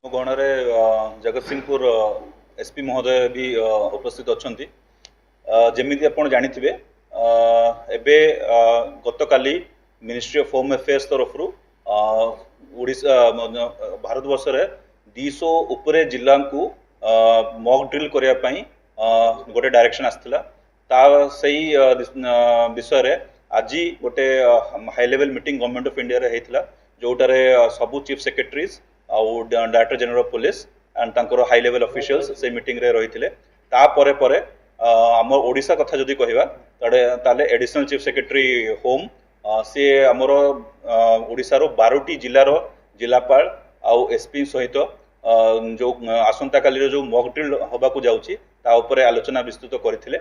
गणरे Jagatsinghpur SP महोदय भी उपस्थित अच्छा जमी आप जाथे एबे गत काली मिनिस्ट्री ऑफ होम अफेयर्स तरफ ओडिशा भारत वर्ष रे 200 उपरे जिला को मॉक ड्रिल करने गोटे डायरेक्शन आसला सही विषय रे आज गोटे high level meeting government of India रे हेतला जोटारे सबू चीफ सेक्रेटरीज आउ director general of police and तांकर हाई लेवल ऑफिशियल्स से मीटिंग रे रही तापर आम ओडिशा कथा जदि कहवा ताले एडिशनल चीफ सेक्रेटरी होम सी आमर ओडिशार 12टी जिलार जिलापाल आउ एसपी सहित जो आसंता काली जो मॉक ड्रिल होबाकू जाउची ता उपरे आलोचना विस्तृत करथिले।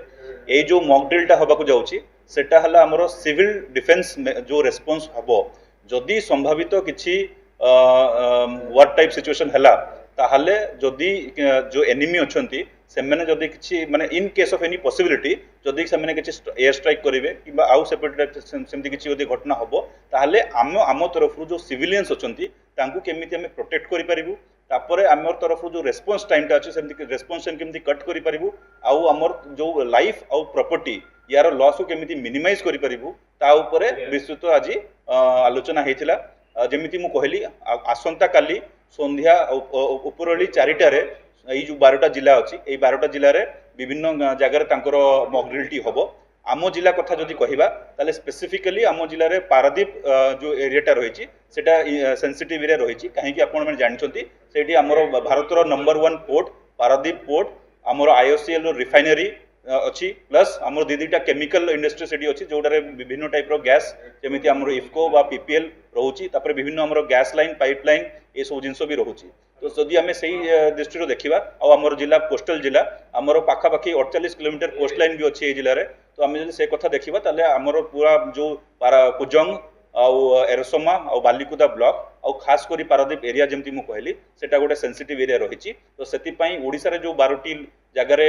ए जो मॉक ड्रिलटा होबाकू जाउची सेटा हला हमर सिविल डिफेंस जो रेस्पॉन्स हबो जदि संभावित किछि वार टाइप सिचुएशन हला ताहले जदि जो एनिमी अछंती सेमने जदि किछि माने in case of any possibility जदि सेमने किछि एयर स्ट्राइक करिवे किबा आउ सेपरेट सेमति किछि जदि घटना हबो ताहले आम तरफ जो सिविलियंस अछंती तांकू केमिति हमें प्रोटेक्ट करि परिबु तापरे आमर तरफ जो रेस्पॉन्स टाइमटा अछि सेमति रेस्पॉन्स टाइम केमिति कट करि परिबु आउ आमर जो लाइफ आउ प्रॉपर्टी यार लॉस को केमिति मिनिमाइज करि परिबु ता उपरे विस्तृत आज आलोचना हेतिला। जेमिति मु कहली आसंता काली संध्या उपरली 4टारे ये जो 12टा जिला अच्छी ये 12टा जिले में विभिन्न जगार तांकर मॉक ड्रिलटी हम आम जिला कथा जदि कहवा ताले स्पेसिफिकली आम जिले में पारादीप जो एरियाटा रही सेंसिटिव एरिया रही कहीं आपने जानते से आमर भारतर नंबर 1 पोर्ट पारादीप पोर्ट आमर आईओसीएल रिफाइनरी अच्छी प्लस आमर दीटा केमिकल इंडस्ट्री से अच्छी जोटार विभिन्न टाइप गैस जमी आमर इफको बा पीपीएल रोची विभिन्न आमर गैस लाइन पाइप लाइन ये सब जिनस भी रोची तो जदि आम से दृष्टि देखा आमर जिला कोस्टल जिला आमर पाखापाखि 48 किलोमीटर कोस्ट लाइन भी अच्छी जिले में तो आम से कथा देखा ताले आमर पूरा जो कुजंग आउ एरसमा आउ बालिकुदा ब्लॉक आउ खास करी पारादीप एरिया जमती मु कहली सेटा गोटे सेंसिटिव एरिया रही तो से ओडिशा रे जो 12टी जगार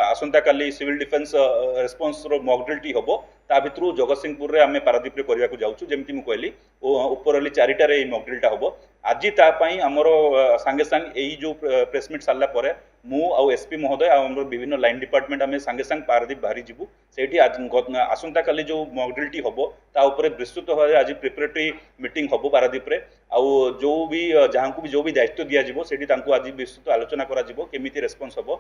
आसंता काली सिविल डिफेंस रेस्पॉन्स रो मॉक ड्रिलटी होबो ता भितरु जगतसिंहपुर रे आमे पारादीप रे करिया को जाउछु जेमती मु कहली उपरली 4टारे मॉक ड्रिलटा होबो आज ता पई हमरो संगे संग एई जो प्रेस मीट सारला परे मु आउ एसपी महोदय आउ विभिन्न लाइन डिपार्टमेंट आमे संगे संग पारादीप बाहरी जिबु सेठी आसंता काली जो मॉक ड्रिलटी होबो ता ऊपर विस्तृत भाव आज प्रिपरेटरी मीटिंग होबो पारादीप रे आउ जो भी जहाँ को भी जो भी दायित्व दि जाव से आज विस्तृत आलोचना करा केमिति रेस्पॉन्स हम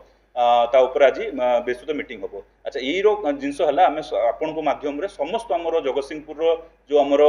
ता ऊपर आज विस्तृत मीटिंग हम। अच्छा यही जिनस है आम आपण को माध्यम रे समस्त आमर जगतसिंहपुर जो आमर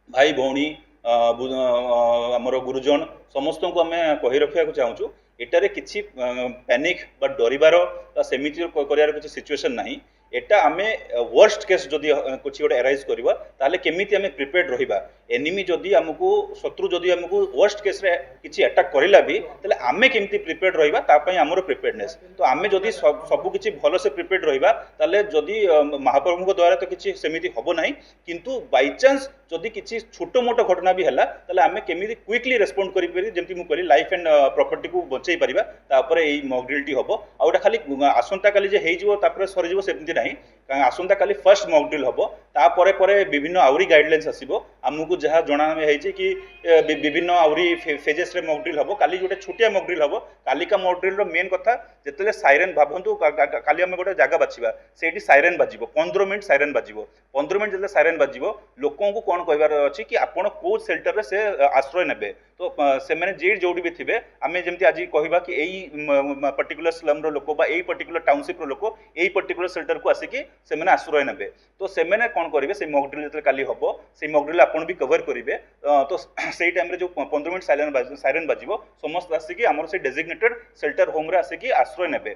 भाई भौणी आमर गुरुजन समस्त को आम कही रखा चाहूँ एटारे किसी पैनिक बा डरिबार सेमिति करार किसी सिचुएशन नहीं एटा आमे वर्स्ट केस जदि कुछ गोटे एराइज करवा ताले केमिति आमे प्रिपेयर्ड रहिबा एनिमी जदि हमकु शत्रु जदि हमकु वर्स्ट केस रे किछि अटैक करिला भी ताले आमे केमिति प्रिपेयर्ड रहिबा ता पई हमरो प्रिपेयर्डनेस तो आमे जदि सब किछि भलो से प्रिपेयर्ड रहिबा ताले जदि महाप्रभु द्वारा तो किछि सेमिति हबो नाही किंतु बाय चांस जदि किछि छोटो मोटो घटना भी हला ताले आमे केमिति क्विकली रेस्पोंड करि परि जेमति मु कहली लाइफ एंड प्रॉपर्टी को बचै परिबा तापर एई मॉक ड्रिलटी हबो आउटा खाली आसंता काली जे हेइ जिवो तापर सरि जिवो सेमति नाही कारण आसंता काली फर्स्ट मॉक ड्रिल हम तापर पर विभिन्न आउरी गाइडलाइंस आसो आमको जहाँ जना कि विभिन्न आउरी फेजेस रे मॉक ड्रिल हम काली गोटे छोटिया मॉक ड्रिल हम कालिका मॉक ड्रिल मेन कथा जिते साइरेन भावतु काली आम गोटे जगह बाछिबा सेठी साइरेन बाजिबो 15 मिनट साइरेन बाजिबो 15 मिनट जिते साइरेन बाजिबो लोकों को कौन कहबार अछि कि आपण को सेल्टर रे से आश्रय नेबे तो से मैंने जे जोड़ी भी थे आम जमी आज कहवा कि यही पर्टिकुलर स्लम लोक यही पर्टिकुलर टाउनशिप लोक यही पर्टिकुलर सेल्टर को आसिकी से मैंने आश्रय ने तो से मैंने कौन करेंगे से मॉक ड्रिल जो काली हम से मॉक ड्रिल आपन भी कवर करेंगे तो से टाइम जो 15 मिनट साइरेन बाजिबो समस्त आसिकी आमर से डेजिग्नेटेड सेल्टर होम रे आसिकी आश्रय ने।